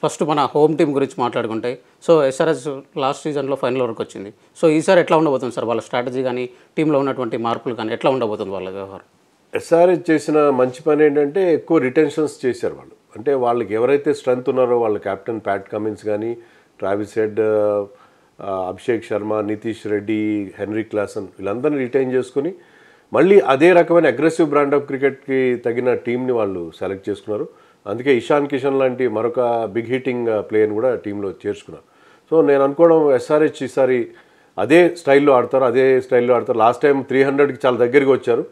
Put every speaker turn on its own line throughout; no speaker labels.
First మన home team గురించి మాట్లాడుకుంటే సో ఎస్ఆర్ఎస్ లాస్ట్ సీజన్లో ఫైనల్ వరకు వచ్చింది. సో ఈసారి ఎట్లా ఉండబోతుంది సార్? వాళ్ళ స్ట్రాటజీ కానీ టీంలో ఉన్నటువంటి మార్పులు కానీ ఎట్లా ఉండబోతుంది వాళ్ళ వ్యవహారం?
ఎస్ఆర్ఎస్ చేసిన మంచి పని ఏంటంటే ఎక్కువ రిటెన్షన్స్ చేశారు వాళ్ళు. అంటే వాళ్ళకి ఎవరైతే స్ట్రెంత్ ఉన్నారో వాళ్ళ కెప్టెన్ ప్యాట్ కమిన్స్ కానీ, Travis head, Abhishek Sharma, Nitish Reddy, henry Klaasen వీళ్ళందరినీ రిటైన్ చేసుకుని మళ్ళీ అదే రకమైన అగ్రెసివ్ బ్రాండ్ ఆఫ్ క్రికెట్కి తగిన టీంని వాళ్ళు సెలెక్ట్ చేసుకున్నారు. అందుకే ఇషాన్ కిషన్ లాంటి మరొక బిగ్ హిట్టింగ్ ప్లేయర్ని కూడా టీంలో చేర్చుకున్నారు. సో నేను అనుకోవడం ఎస్ఆర్హెచ్ ఈసారి అదే స్టైల్లో ఆడతారు. లాస్ట్ టైం 300కి చాలా దగ్గరికి వచ్చారు.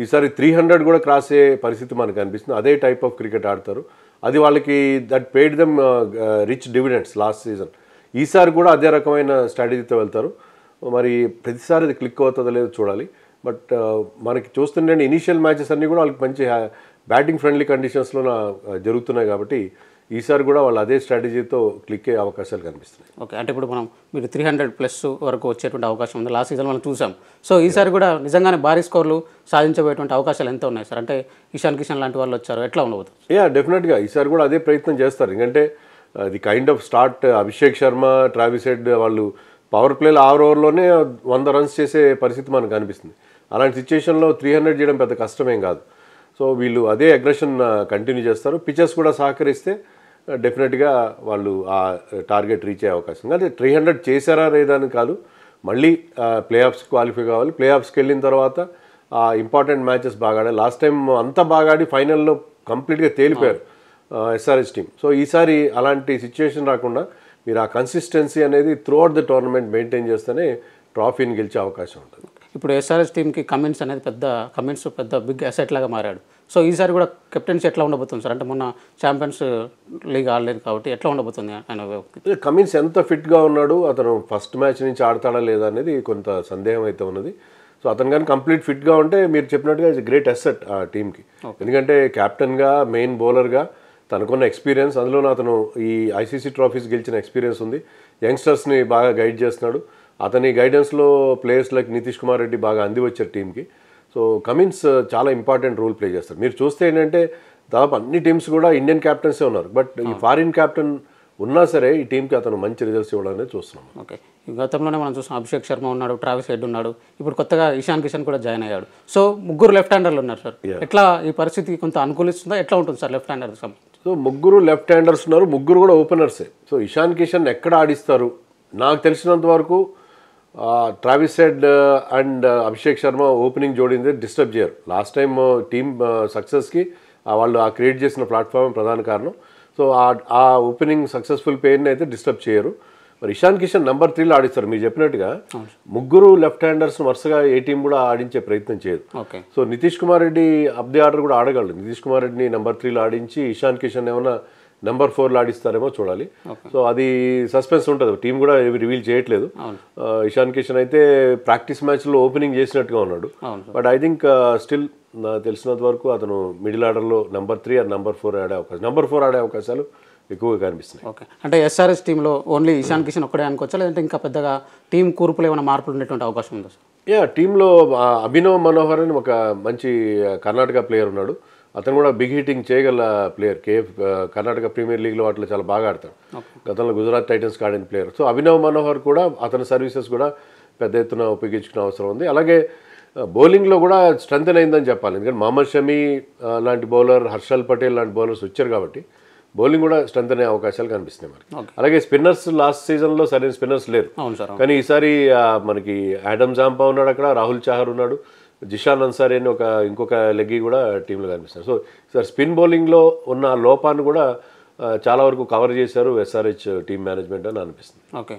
ఈసారి 300 కూడా క్రాస్ అయ్యే పరిస్థితి మనకు అనిపిస్తుంది. అదే టైప్ ఆఫ్ క్రికెట్ ఆడతారు. అది వాళ్ళకి that paid them rich dividends last season. ఈసారి కూడా అదే రకమైన స్ట్రాటజీతో వెళ్తారు. మరి ప్రతిసారి అది క్లిక్ అవుతుందో లేదో చూడాలి. బట్ మనకి చూస్తుంటే ఇనీషియల్ మ్యాచెస్ అన్నీ కూడా వాళ్ళకి మంచి బ్యాటింగ్ ఫ్రెండ్లీ కండిషన్స్లో జరుగుతున్నాయి కాబట్టి ఈసారి కూడా వాళ్ళు అదే స్ట్రాటజీతో క్లిక్ అయ్యే అవకాశాలు కనిపిస్తున్నాయి.
ఓకే, అంటే ఇప్పుడు మీరు 300+ వరకు వచ్చేటువంటి అవకాశం ఉంది. లాస్ట్ సీజన్ మనం చూసాం. సో ఈసారి కూడా నిజంగానే భారీ స్కోర్లు సాధించబోయేటువంటి అవకాశాలు ఎంత ఉన్నాయి సార్? అంటే ఇషాన్ కిషన్ లాంటి వాళ్ళు వచ్చారు, ఎట్లా ఉండబోతుంది?
డెఫినెట్గా ఈసారి కూడా అదే ప్రయత్నం చేస్తారు. ఎందుకంటే the kind of start Abhishek Sharma, Travis head వాళ్ళు పవర్ ప్లేలో 6 ఓవర్లోనే 100 రన్స్ చేసే పరిస్థితి మనకు కనిపిస్తుంది. అలాంటి సిచ్యుయేషన్లో 300 చేయడం పెద్ద కష్టమేం కాదు. సో వీళ్ళు అదే అగ్రెషన్ కంటిన్యూ చేస్తారు. పిచెస్ కూడా సహకరిస్తే డెఫినెట్గా వాళ్ళు ఆ టార్గెట్ రీచ్ అయ్యే అవకాశం. అదే 300 చేశారా లేదా అని కాదు, మళ్ళీ ప్లే ఆఫ్స్ క్వాలిఫై కావాలి. ప్లే ఆఫ్స్కి వెళ్ళిన తర్వాత ఇంపార్టెంట్ మ్యాచెస్ బాగా ఆడాలి. లాస్ట్ టైం అంతా బాగా ఆడి ఫైనల్లో కంప్లీట్గా తేలిపోయారు ఎస్ఆర్హెచ్ టీం. సో ఈసారి అలాంటి సిచ్యుయేషన్ రాకుండా మీరు ఆ కన్సిస్టెన్సీ అనేది త్రూఅవుట్ ద టోర్నమెంట్ మెయింటైన్ చేస్తేనే ట్రాఫీని గెలిచే అవకాశం ఉంటుంది.
ఇప్పుడు ఎస్ఆర్ఎస్ టీంకి కమిన్స్ అనేది పెద్ద బిగ్ అసెట్ లాగా మారాడు. సో ఈసారి కూడా కెప్టెన్సీ ఎట్లా ఉండబోతుంది సార్? అంటే మొన్న ఛాంపియన్స్ లీగ్ ఆడలేదు కాబట్టి ఎట్లా ఉండబోతుంది ఆయన?
కమిన్స్ ఎంత ఫిట్గా ఉన్నాడు, అతను ఫస్ట్ మ్యాచ్ నుంచి ఆడతాడా లేదా అనేది కొంత సందేహం అయితే ఉన్నది. సో అతను కానీ కంప్లీట్ ఫిట్గా ఉంటే మీరు చెప్పినట్టుగా ఇట్స్ గ్రేట్ అసెట్ ఆ టీంకి. ఎందుకంటే కెప్టెన్గా, మెయిన్ బౌలర్గా తనకున్న ఎక్స్పీరియన్స్, అందులోనూ అతను ఈ ఐసీసీ ట్రోఫీస్ గెలిచిన ఎక్స్పీరియన్స్ ఉంది. యంగ్స్టర్స్ని బాగా గైడ్ చేస్తున్నాడు. అతని గైడెన్స్లో ప్లేయర్స్ లైక్ నితీష్ కుమార్ రెడ్డి బాగా అంది వచ్చారు టీంకి. సో కమిన్స్ చాలా ఇంపార్టెంట్ రోల్ ప్లే చేస్తారు. మీరు చూస్తే ఏంటంటే దాదాపు అన్ని టీమ్స్ కూడా ఇండియన్ క్యాప్టెన్సే ఉన్నారు. బట్ ఈ ఫారిన్ క్యాప్టెన్ ఉన్నా సరే ఈ టీంకి అతను మంచి రిజల్ట్స్ ఇవ్వడం అనేది చూస్తున్నాం.
ఓకే, ఈ గతంలోనే మనం చూసాం. అభిషేక్ శర్మ ఉన్నాడు, ట్రావిస్ హెడ్ ఉన్నాడు, ఇప్పుడు కొత్తగా ఇషాన్ కిషన్ కూడా జాయిన్ అయ్యాడు. సో ముగ్గురు లెఫ్ట్ హ్యాండర్లు ఉన్నారు సార్. ఎట్లా ఈ పరిస్థితి కొంత అనుకూలిస్తుందా? ఎట్లా ఉంటుంది సార్ లెఫ్ట్ హ్యాండర్?
సో ముగ్గురు లెఫ్ట్ హ్యాండర్స్ ఉన్నారు, ముగ్గురు కూడా ఓపెనర్సే. సో ఇషాన్ కిషన్ ఎక్కడ ఆడిస్తారు? నాకు తెలిసినంత వరకు Travis Head and Abhishek Sharma opening జోడింది డిస్టర్బ్ చేయరు. లాస్ట్ టైం టీమ్ సక్సెస్కి వాళ్ళు క్రియేట్ చేసిన ప్లాట్ఫామ్ ప్రధాన కారణం. సో ఆ ఓపెనింగ్ సక్సెస్ఫుల్ పేరుని అయితే డిస్టర్బ్ చేయరు. మరి ఇషాన్ కిషన్ నెంబర్ 3లో ఆడిస్తారు. మీరు చెప్పినట్టుగా ముగ్గురు లెఫ్ట్ హ్యాండర్స్ వరుసగా ఏ టీం కూడా ఆడించే ప్రయత్నం చేయదు. So Nitish Kumar Reddy up the order కూడా ఆడగలడు. నితీష్ కుమార్ రెడ్డిని నెంబర్ 3లో ఆడించి ఇషాన్ కిషన్ ఏమైనా నెంబర్ 4లో ఆడిస్తారేమో చూడాలి. సో అది సస్పెన్స్ ఉంటుంది. టీం కూడా రివీల్ చేయట్లేదు. ఇషాన్ కిషన్ అయితే ప్రాక్టీస్ మ్యాచ్లో ఓపెనింగ్ చేసినట్టుగా ఉన్నాడు. బట్ ఐ థింక్ స్టిల్ తెలిసినంత వరకు అతను మిడిల్ ఆర్డర్లో నెంబర్ 3 ఆర్ నెంబర్ 4 ఆడే అవకాశాలు ఎక్కువగా కనిపిస్తున్నాయి.
ఓకే, అంటే ఎస్ఆర్ఎస్ టీంలో ఓన్లీ ఇషాన్ కిషన్ ఒక్కడే అనుకోవచ్చా, లేదంటే ఇంకా పెద్దగా టీం కూర్పులో ఏమైనా మార్పులు ఉండేటువంటి అవకాశం ఉందా సార్?
టీంలో అభినవ్ మనోహర్ అని ఒక మంచి కర్ణాటక ప్లేయర్ ఉన్నాడు. అతను కూడా బిగ్ హిట్టింగ్ చేయగల ప్లేయర్. కర్ణాటక ప్రీమియర్ లీగ్లో వాటిలో చాలా బాగా ఆడతాడు. గతంలో గుజరాత్ టైటన్స్కి ఆడిన ప్లేయర్. సో అభినవ్ మనోహర్ కూడా అతని సర్వీసెస్ కూడా పెద్ద ఎత్తున ఉపయోగించుకునే అవసరం ఉంది. అలాగే బౌలింగ్లో కూడా స్ట్రెంథెన్ అయిందని చెప్పాలి. ఎందుకంటే మహమ్మద్ షమీ లాంటి బౌలర్, హర్షల్ పటేల్ లాంటి బౌలర్స్ వచ్చారు కాబట్టి బౌలింగ్ కూడా స్ట్రెంథెన్ అయ్యే అవకాశాలు కనిపిస్తున్నాయి మనకి. అలాగే స్పిన్నర్స్ లాస్ట్ సీజన్లో సరైన స్పిన్నర్స్ లేరు. కానీ ఈసారి మనకి ఆడమ్ జాంపా ఉన్నాడు, అక్కడ రాహుల్ చాహర్ ఉన్నాడు, జిషాన్ అన్సారీ అని ఇంకొక లెగ్గి కూడా టీంలో కనిపిస్తారు. సో సార్ స్పిన్ బౌలింగ్లో ఉన్న లోపాన్ని కూడా చాలా వరకు కవర్ చేశారు ఎస్ఆర్హెచ్ టీమ్ మేనేజ్మెంట్ అని అనిపిస్తుంది.
ఓకే.